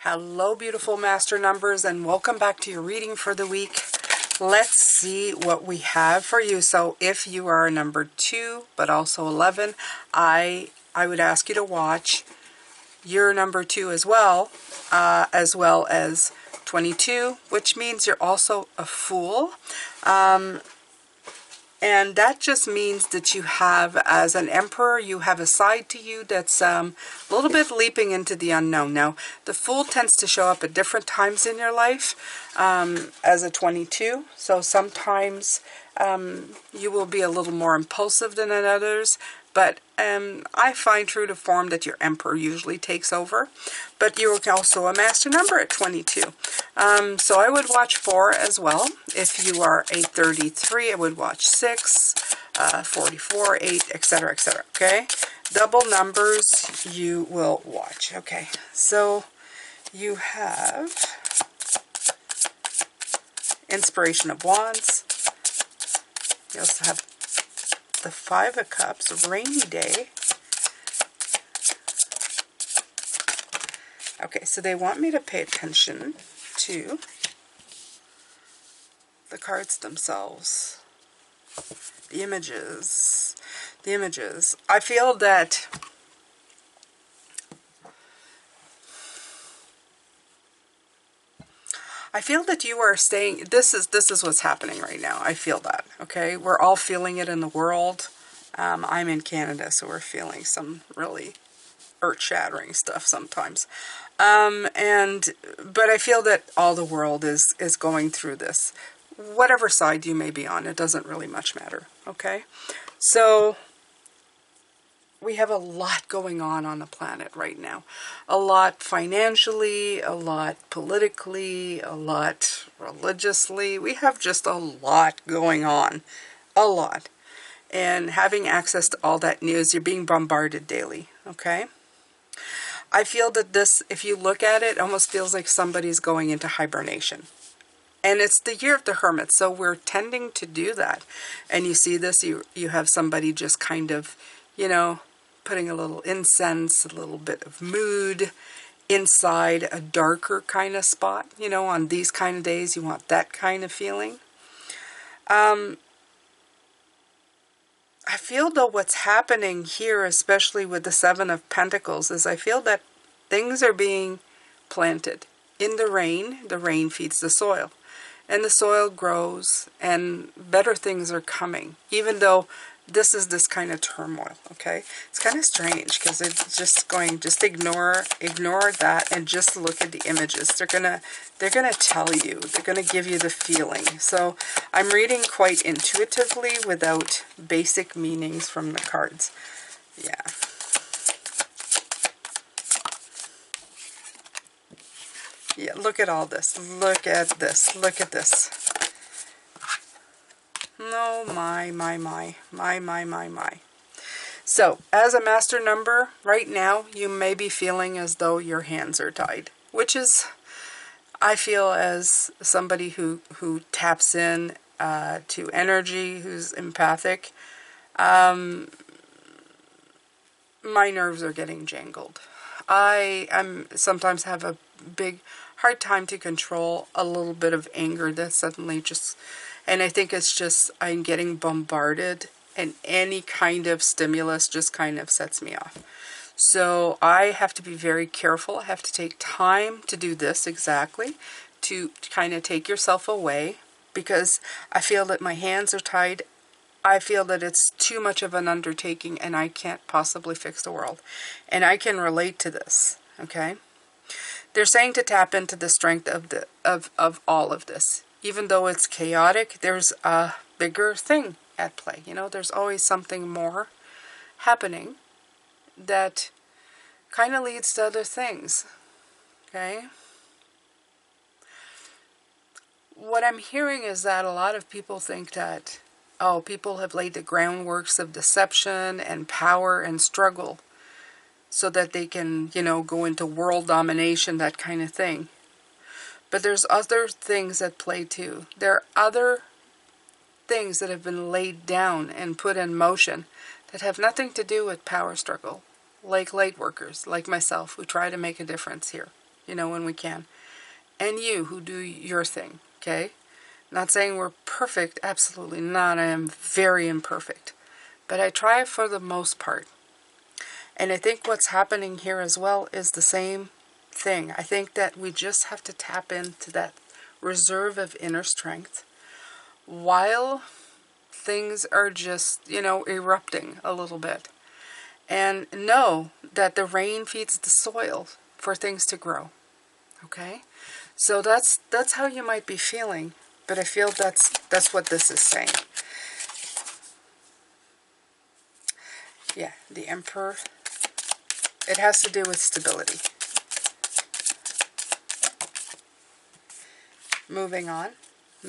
Hello, beautiful master numbers, and welcome back to your reading for the week. Let's see what we have for you. So if you are number 2, but also 11, I would ask you to watch your number 2 as well as 22, which means you're also a Fool. And that just means that you have, as an Emperor, you have a side to you that's a little bit leaping into the unknown. Now, the Fool tends to show up at different times in your life as a 22. So sometimes you will be a little more impulsive than in others. But I find true to form that your Emperor usually takes over. But you're also a master number at 22. So I would watch 4 as well. If you are a 33, I would watch 6, 44, 8, etc., etc. Okay? Double numbers you will watch. Okay, so you have Inspiration of Wands. You also have the 5 of Cups, Rainy Day. Okay, so they want me to pay attention to the cards themselves, the images. I feel that you are staying, this is what's happening right now. I feel that, okay? We're all feeling it in the world. I'm in Canada, so we're feeling some really earth-shattering stuff sometimes. But I feel that all the world is going through this. Whatever side you may be on, it doesn't really much matter, okay? So we have a lot going on the planet right now. A lot financially, a lot politically, a lot religiously. We have just a lot going on. A lot. And having access to all that news, you're being bombarded daily, okay? I feel that this, if you look at it, almost feels like somebody's going into hibernation. And it's the year of the Hermit, so we're tending to do that. And you see this, you have somebody just kind of, you know, putting a little incense, a little bit of mood inside a darker kind of spot. You know, on these kind of days, you want that kind of feeling. I feel though what's happening here, especially with the 7 of Pentacles, is I feel that things are being planted in the rain. The rain feeds the soil. And the soil grows and better things are coming, even though this is this kind of turmoil, okay? It's kind of strange because it's just going, just ignore that and just look at the images. They're gonna tell you, they're gonna give you the feeling. So I'm reading quite intuitively without basic meanings from the cards. Yeah. Yeah, look at all this. Look at this. Look at this. No, my. So, as a master number, right now, you may be feeling as though your hands are tied. Which is, I feel as somebody who taps in to energy, who's empathic. My nerves are getting jangled. I'm sometimes have a big hard time to control a little bit of anger that suddenly just, and I think it's just I'm getting bombarded, and any kind of stimulus just kind of sets me off. So I have to be very careful. I have to take time to do this exactly, to kind of take yourself away, because I feel that my hands are tied. I feel that it's too much of an undertaking and I can't possibly fix the world. And I can relate to this, okay? They're saying to tap into the strength of all of this. Even though it's chaotic, there's a bigger thing at play. You know, there's always something more happening that kind of leads to other things, okay? What I'm hearing is that a lot of people think that, oh, people have laid the groundworks of deception and power and struggle so that they can, you know, go into world domination, that kind of thing. But there's other things at play too. There are other things that have been laid down and put in motion that have nothing to do with power struggle, like light workers, like myself, who try to make a difference here. you know, when we can. And you who do your thing, okay? Not saying we're perfect, absolutely not. I am very imperfect. But I try for the most part. And I think what's happening here as well is the same thing. I think that we just have to tap into that reserve of inner strength while things are just, you know, erupting a little bit. And know that the rain feeds the soil for things to grow. Okay? So that's how you might be feeling. But I feel that's what this is saying. Yeah, the Emperor. It has to do with stability. Moving on.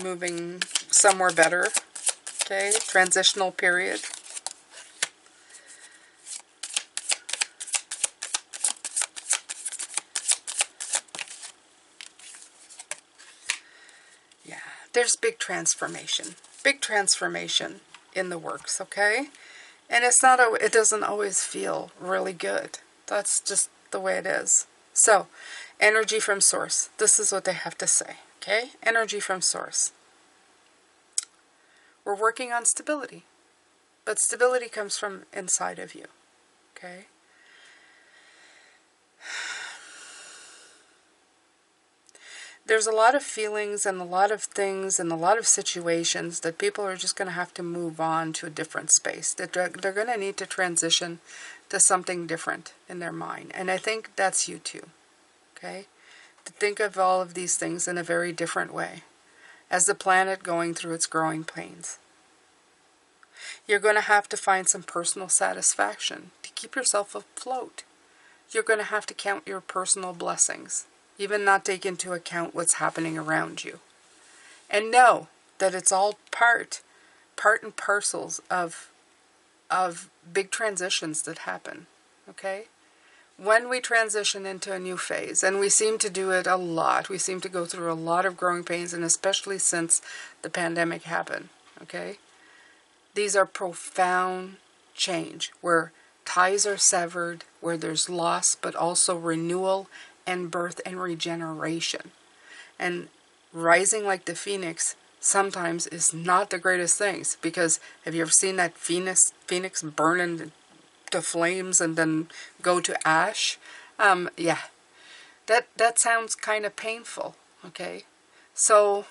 Moving somewhere better. Okay, transitional period. Yeah, there's big transformation. Big transformation in the works, okay? And it's not, it doesn't always feel really good. That's just the way it is. So, energy from source. This is what they have to say, okay? Energy from source. We're working on stability. But stability comes from inside of you, okay? There's a lot of feelings and a lot of things and a lot of situations that people are just going to have to move on to a different space. That they're going to need to transition to something different in their mind. And I think that's you too, okay? To think of all of these things in a very different way as the planet going through its growing pains. You're going to have to find some personal satisfaction to keep yourself afloat. You're going to have to count your personal blessings. Even not take into account what's happening around you. And know that it's all part and parcels of big transitions that happen. Okay? When we transition into a new phase, and we seem to do it a lot, we seem to go through a lot of growing pains, and especially since the pandemic happened. Okay? These are profound change, where ties are severed, where there's loss, but also renewal and birth and regeneration. And rising like the phoenix sometimes is not the greatest things, because have you ever seen that phoenix burn into flames and then go to ash? Yeah, that sounds kind of painful, okay? So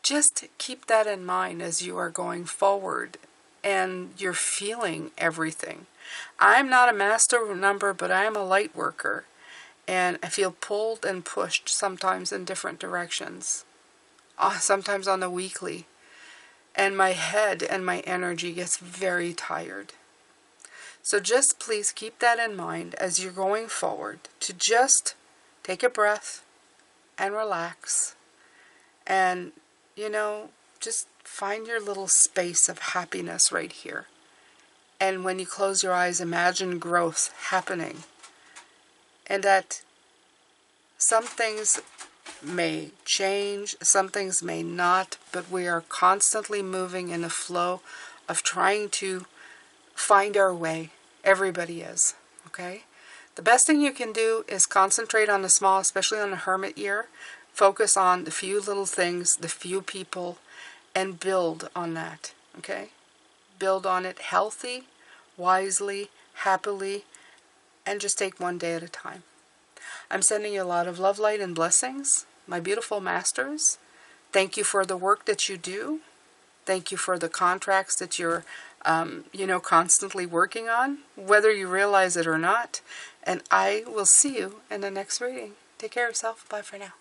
just keep that in mind as you are going forward and you're feeling everything. I'm not a master number, but I am a light worker. And I feel pulled and pushed sometimes in different directions. Sometimes on the weekly. And my head and my energy gets very tired. So just please keep that in mind as you're going forward. To just take a breath and relax. And, you know, just find your little space of happiness right here. And when you close your eyes, imagine growth happening. And that some things may change, some things may not, but we are constantly moving in a flow of trying to find our way. Everybody is, okay? The best thing you can do is concentrate on the small, especially on the hermit year. Focus on the few little things, the few people, and build on that, okay? Build on it healthy, wisely, happily, and just take one day at a time. I'm sending you a lot of love, light, and blessings. My beautiful masters, thank you for the work that you do. Thank you for the contracts that you're, constantly working on, whether you realize it or not. And I will see you in the next reading. Take care of yourself. Bye for now.